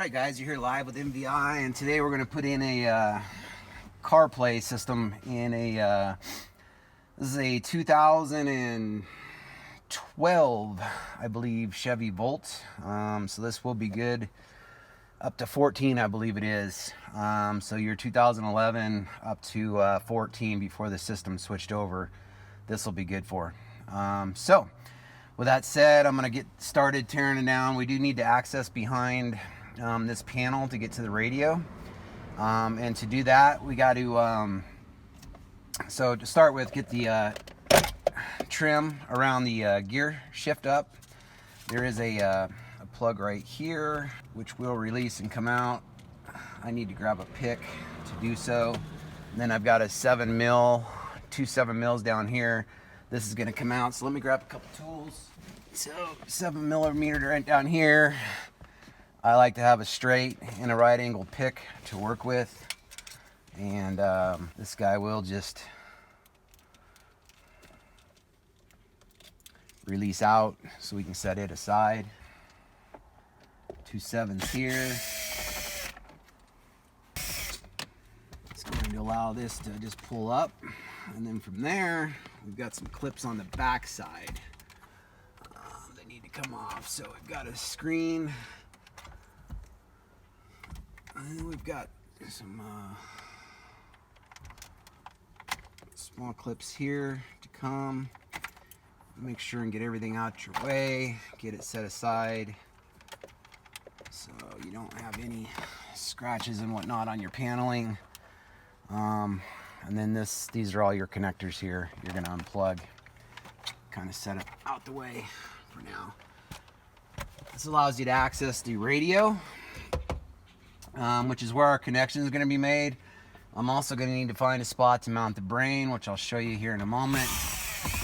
Alright guys, you're here live with MVI, and today we're going to put in a CarPlay system in a, this is a 2012, I believe, Chevy Volt. So this will be good up to 14, I believe it is. So your 2011 up to 14 before the system switched over, this will be good for. So with that said, I'm going to get started tearing it down. We do need to access behind this panel to get to the radio, and to do that we got to so to start with, get the trim around the gear shift up. There is a plug right here which will release and come out. I need to grab a pick to do so. And then I've got a 7 mil, two 7 mils down here. This is going to come out, so let me grab a couple tools. So 7 millimeter right down here. I like to have a straight and a right angle pick to work with, and this guy will just release out so we can set it aside. 2 7s here. It's going to allow this to just pull up, and then from there we've got some clips on the back side that need to come off. So we've got a screen. And we've got some small clips here to come. Make sure and get everything out your way. Get it set aside so you don't have any scratches and whatnot on your paneling. And then these are all your connectors here. You're going to unplug. Kind of set it out the way for now. This allows you to access the radio, which is where our connection is going to be made. I'm also going to need to find a spot to mount the brain, which I'll show you here in a moment.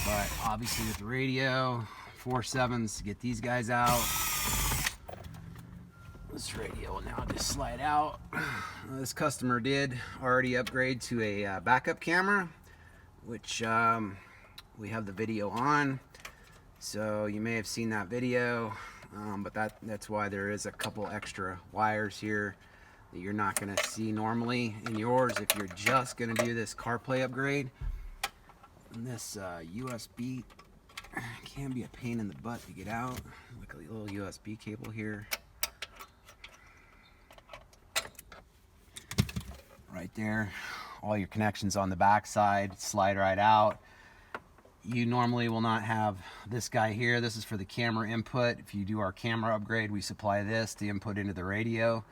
But obviously with the radio, 4 7s to get these guys out. This radio will now just slide out. This customer did already upgrade to a backup camera, which we have the video on. So you may have seen that video, but that's why there is a couple extra wires here that you're not going to see normally in yours if you're just going to do this CarPlay upgrade. And this USB can be a pain in the butt to get out. Like a little USB cable here. Right there. All your connections on the back side slide right out. You normally will not have this guy here. This is for the camera input. If you do our camera upgrade, we supply this to input into the radio.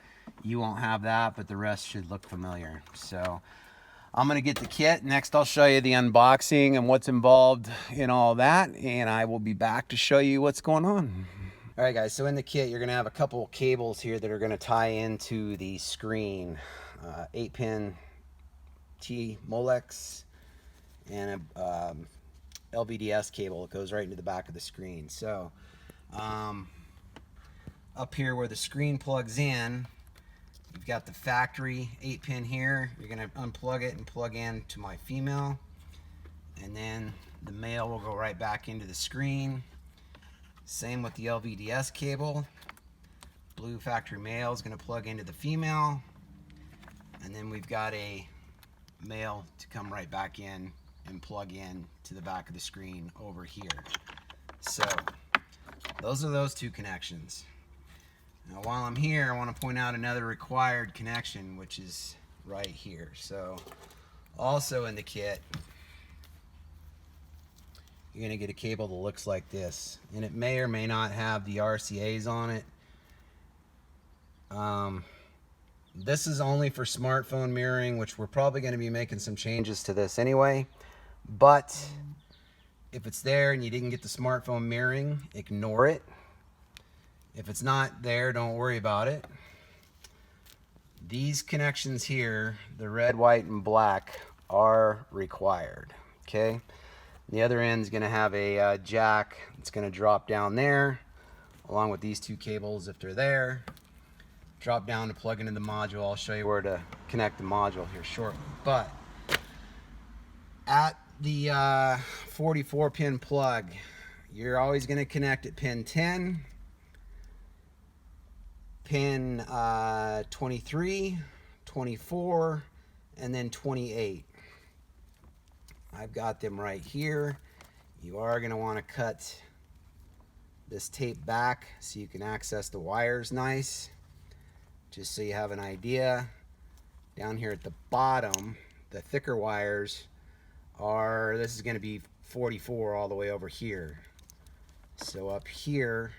You won't have that, but the rest should look familiar. So I'm going to get the kit. Next, I'll show you the unboxing and what's involved in all that, and I will be back to show you what's going on. All right, guys, so in the kit, you're going to have a couple cables here that are going to tie into the screen. 8-pin T Molex and a LVDS cable that goes right into the back of the screen. So up here where the screen plugs in, you've got the factory 8-pin here. You're going to unplug it and plug in to my female, and then the male will go right back into the screen. Same with the LVDS cable. Blue factory male is going to plug into the female, and then we've got a male to come right back in and plug in to the back of the screen over here. So those are those two connections. Now while I'm here, I want to point out another required connection, which is right here. So also in the kit, you're going to get a cable that looks like this, and it may or may not have the RCAs on it. This is only for smartphone mirroring, which we're probably going to be making some changes to this anyway. But if it's there and you didn't get the smartphone mirroring, ignore it. If it's not there, don't worry about it. These connections here, the red, white, and black, are required. Okay. The other end is going to have a jack. It's going to drop down there, along with these two cables if they're there. Drop down to plug into the module. I'll show you where to connect the module here shortly. But at the 44 pin plug, you're always going to connect at pin 10, pin 23, 24, and then 28. I've got them right here. You are going to want to cut this tape back so you can access the wires nice. Just so you have an idea, down here at the bottom, the thicker wires are, this is going to be 44 all the way over here. So up here,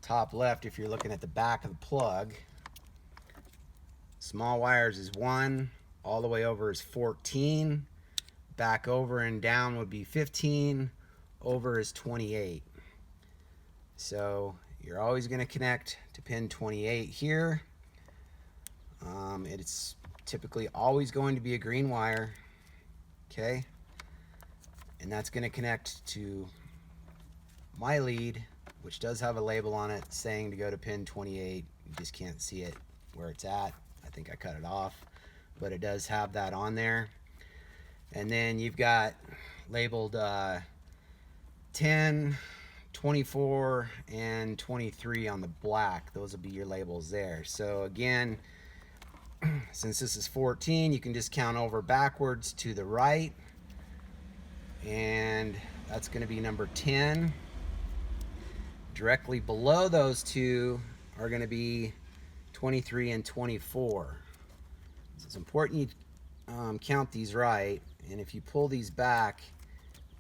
top left, if you're looking at the back of the plug, small wires is 1, all the way over is 14, back over and down would be 15, over is 28. So you're always going to connect to pin 28 here. It's typically always going to be a green wire, okay? And that's going to connect to my lead, which does have a label on it saying to go to pin 28. You just can't see it where it's at. I think I cut it off, but it does have that on there. And then you've got labeled 10, 24, and 23 on the black. Those will be your labels there. So again, since this is 14, you can just count over backwards to the right, and that's going to be number 10. Directly below those two are going to be 23 and 24. So it's important you count these right, and if you pull these back,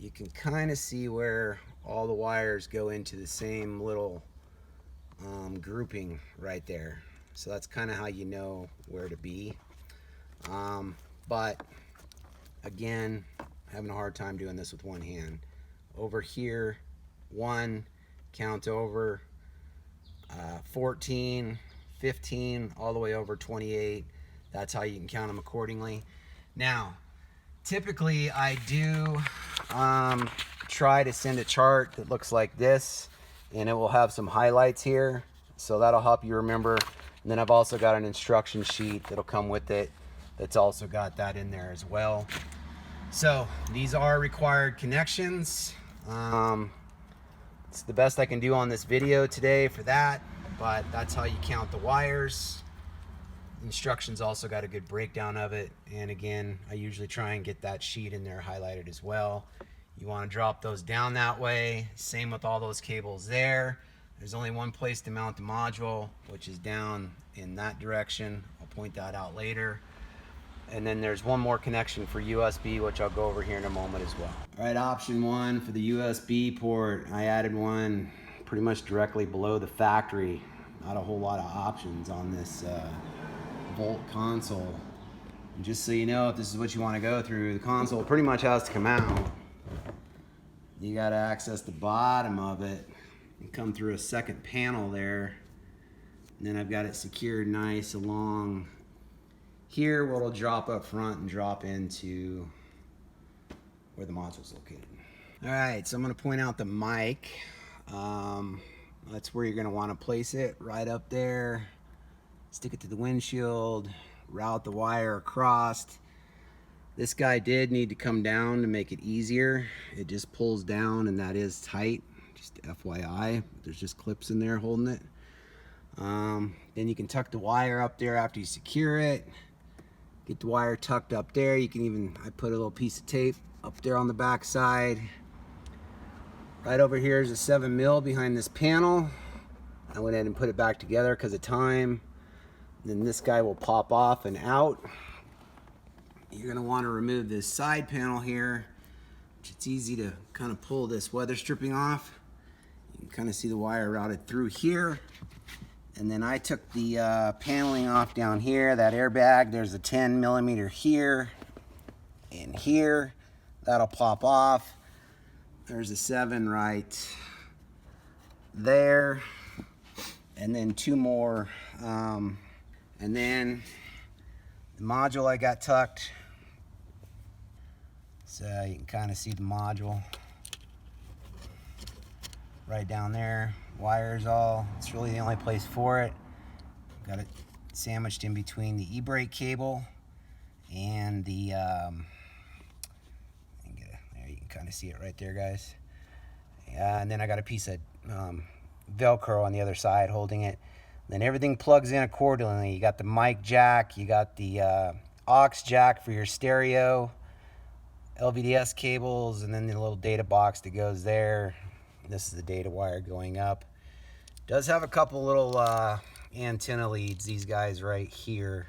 you can kind of see where all the wires go into the same little grouping right there. So that's kind of how you know where to be. But again, having a hard time doing this with one hand. Over here, 1, count over 14, 15, all the way over 28. That's how you can count them accordingly. Now, typically I do try to send a chart that looks like this, and it will have some highlights here, so that'll help you remember. And then I've also got an instruction sheet that'll come with it that's also got that in there as well. So these are required connections. It's the best I can do on this video today for that, but that's how you count the wires. Instructions also got a good breakdown of it, and again, I usually try and get that sheet in there highlighted as well. You want to drop those down that way. Same with all those cables there. There's only one place to mount the module, which is down in that direction. I'll point that out later. And then there's one more connection for USB, which I'll go over here in a moment as well. All right, option 1 for the USB port. I added one pretty much directly below the factory. Not a whole lot of options on this Volt console. And just so you know, if this is what you want to go through, the console pretty much has to come out. You got to access the bottom of it and come through a second panel there. And then I've got it secured nice along here where it'll drop up front and drop into where the module's located. All right, so I'm going to point out the mic. That's where you're going to want to place it, right up there. Stick it to the windshield, route the wire across. This guy did need to come down to make it easier. It just pulls down, and that is tight, just FYI. There's just clips in there holding it. Then you can tuck the wire up there after you secure it. Get the wire tucked up there. You can even, I put a little piece of tape up there on the back side. Right over here is a 7mm behind this panel. I went ahead and put it back together because of time. Then this guy will pop off and out. You're going to want to remove this side panel here, which it's easy to kind of pull this weather stripping off. You can kind of see the wire routed through here. And then I took the paneling off down here, that airbag. There's a 10mm here and here. That'll pop off. There's a 7 right there. And then 2 more. And then the module I got tucked. So you can kind of see the module right down there. Wires all, it's really the only place for it. Got it sandwiched in between the e-brake cable and the there you can kind of see it right there, guys. And then I got a piece of Velcro on the other side holding it. Then everything plugs in accordingly. You got the mic jack, you got the aux jack for your stereo, LVDS cables, and then the little data box that goes there. This is the data wire going up. Does have a couple little antenna leads, these guys right here.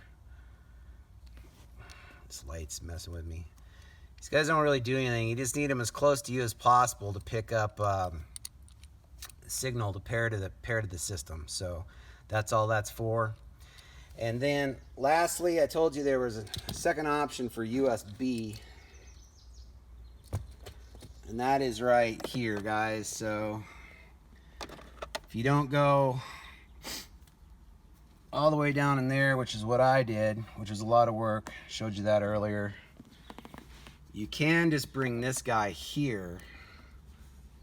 This light's messing with me. These guys don't really do anything. You just need them as close to you as possible to pick up signal to pair to the system. So that's all that's for. And then lastly, I told you there was a second option for USB, and that is right here, guys. So if you don't go all the way down in there, which is what I did, which was a lot of work, showed you that earlier, you can just bring this guy here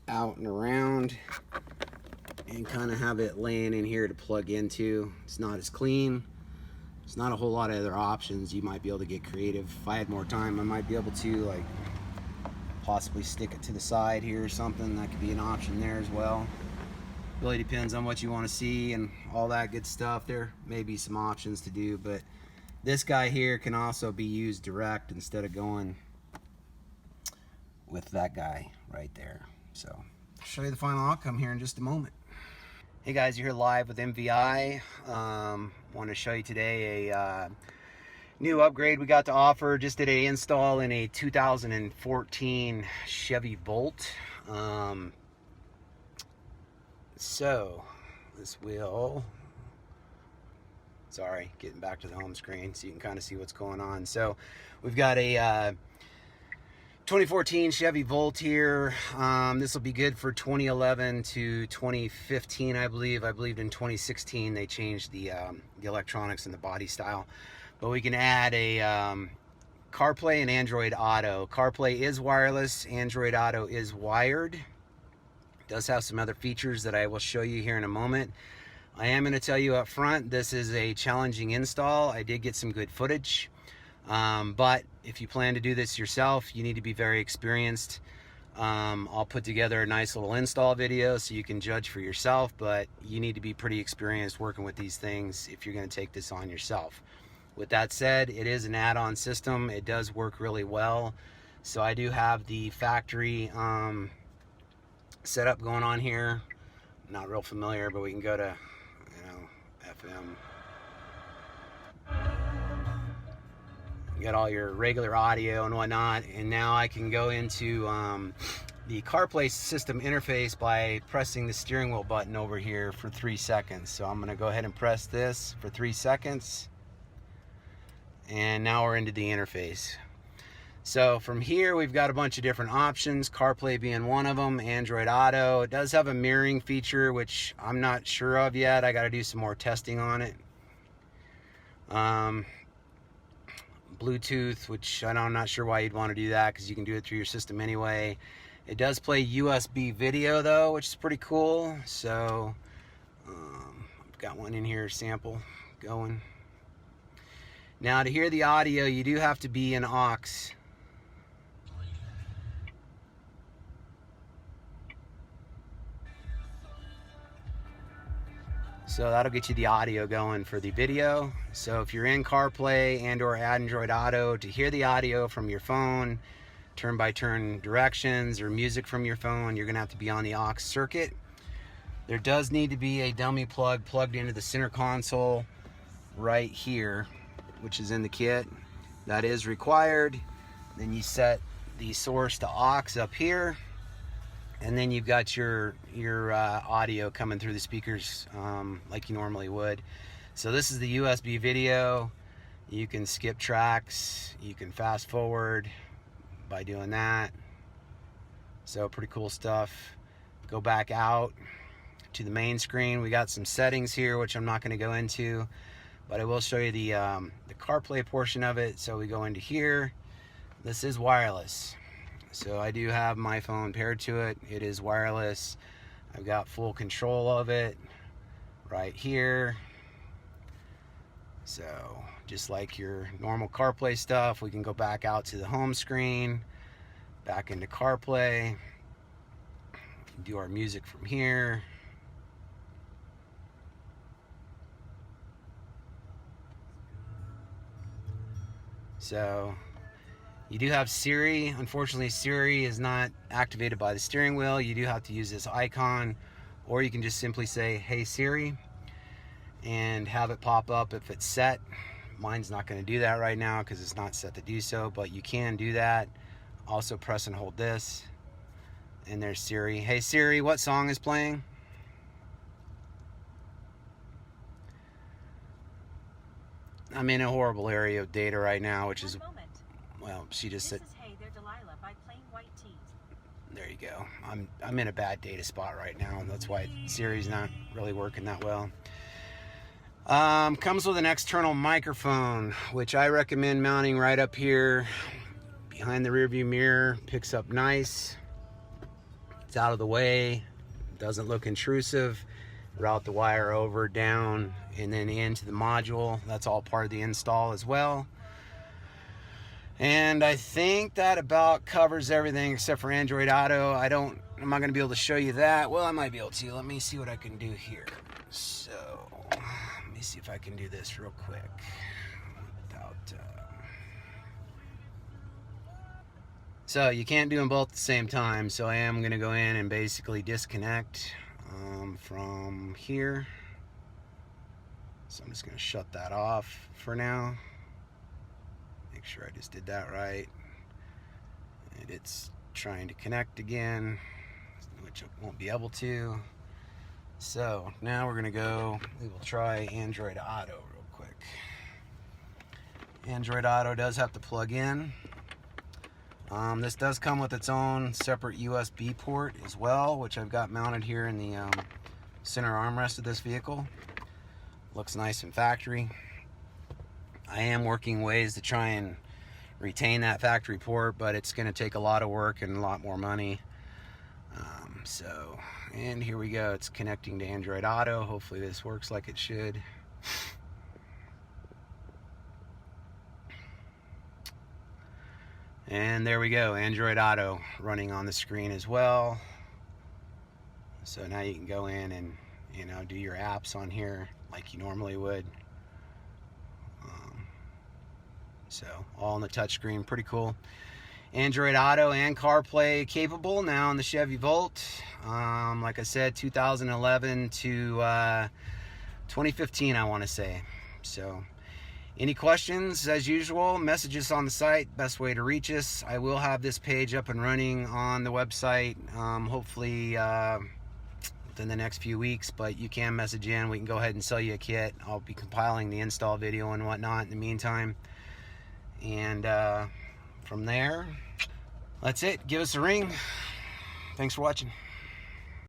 out and around and kind of have it laying in here to plug into. It's not as clean. There's not a whole lot of other options. You might be able to get creative. If I had more time, I might be able to like possibly stick it to the side here or something. That could be an option there as well. Really depends on what you want to see and all that good stuff. There may be some options to do, but this guy here can also be used direct instead of going with that guy right there. So I'll show you the final outcome here in just a moment. Hey guys, you're here live with MVI. Want to show you today a new upgrade we got to offer. Just did an install in a 2014 Chevy Volt. So this will, sorry, getting back to the home screen so you can kind of see what's going on. So we've got a 2014 Chevy Volt here. This will be good for 2011 to 2015, I believe. I believe in 2016 they changed the electronics and the body style. But we can add a CarPlay and Android Auto. CarPlay is wireless, Android Auto is wired. It does have some other features that I will show you here in a moment. I am going to tell you up front, this is a challenging install. I did get some good footage. But if you plan to do this yourself, you need to be very experienced. I'll put together a nice little install video so you can judge for yourself, but you need to be pretty experienced working with these things if you're going to take this on yourself. With that said, it is an add-on system. It does work really well. So I do have the factory setup going on here. Not real familiar, but we can go to, FM. You got all your regular audio and whatnot, and now I can go into the CarPlay system interface by pressing the steering wheel button over here for 3 seconds. So I'm going to go ahead and press this for 3 seconds, and now we're into the interface. So from here we've got a bunch of different options, CarPlay being one of them, Android Auto. It does have a mirroring feature, which I'm not sure of yet. I got to do some more testing on it. Bluetooth, which I'm not sure why you'd want to do that because you can do it through your system anyway. It does play USB video though, which is pretty cool. So I've got one in here, sample going. Now to hear the audio, you do have to be in aux. So that'll get you the audio going for the video. So if you're in CarPlay and or Android Auto, to hear the audio from your phone, turn-by-turn directions or music from your phone, you're gonna have to be on the aux circuit. There does need to be a dummy plug plugged into the center console right here, which is in the kit. That is required. Then you set the source to aux up here. And then you've got your audio coming through the speakers like you normally would. So this is the USB video. You can skip tracks. You can fast forward by doing that. So pretty cool stuff. Go back out to the main screen. We got some settings here, which I'm not going to go into, but I will show you the CarPlay portion of it. So we go into here. This is wireless. So I do have my phone paired to it. It is wireless. I've got full control of it right here. So just like your normal CarPlay stuff, we can go back out to the home screen, back into CarPlay, do our music from here. So you do have Siri. Unfortunately, Siri is not activated by the steering wheel. You do have to use this icon, or you can just simply say, "Hey Siri," and have it pop up if it's set. Mine's not going to do that right now because it's not set to do so, but you can do that. Also press and hold this, and there's Siri. "Hey Siri, what song is playing?" I'm in a horrible area of data right now, which is, well, she just said, "Hey, they're Delilah by Plain White Tees." There you go. I'm in a bad data spot right now, and that's why Siri's not really working that well. Comes with an external microphone, which I recommend mounting right up here behind the rear view mirror. Picks up nice. It's out of the way. Doesn't look intrusive. Route the wire over, down, and then into the module. That's all part of the install as well. And I think that about covers everything except for Android Auto. I'm not going to be able to show you that. Well, I might be able to. Let me see what I can do here. So let me see if I can do this real quick without so you can't do them both at the same time, so I am going to go in and basically disconnect from here. So I'm just going to shut that off for now. Make sure I just did that right. And it's trying to connect again, which it won't be able to. So now we're going to we will try Android Auto real quick. Android Auto does have to plug in. This does come with its own separate USB port as well, which I've got mounted here in the center armrest of this vehicle. Looks nice and factory. I am working ways to try and retain that factory port, but it's going to take a lot of work and a lot more money. And here we go. It's connecting to Android Auto. Hopefully this works like it should. And there we go, Android Auto running on the screen as well. So now you can go in and, you know, do your apps on here like you normally would. So all on the touchscreen, pretty cool. Android Auto and CarPlay capable now on the Chevy Volt. Like I said, 2011 to 2015, I want to say. So any questions, as usual, message us on the site. Best way to reach us. I will have this page up and running on the website, hopefully within the next few weeks, but you can message in. We can go ahead and sell you a kit. I'll be compiling the install video and whatnot in the meantime. And from there, that's it. Give us a ring. Thanks for watching.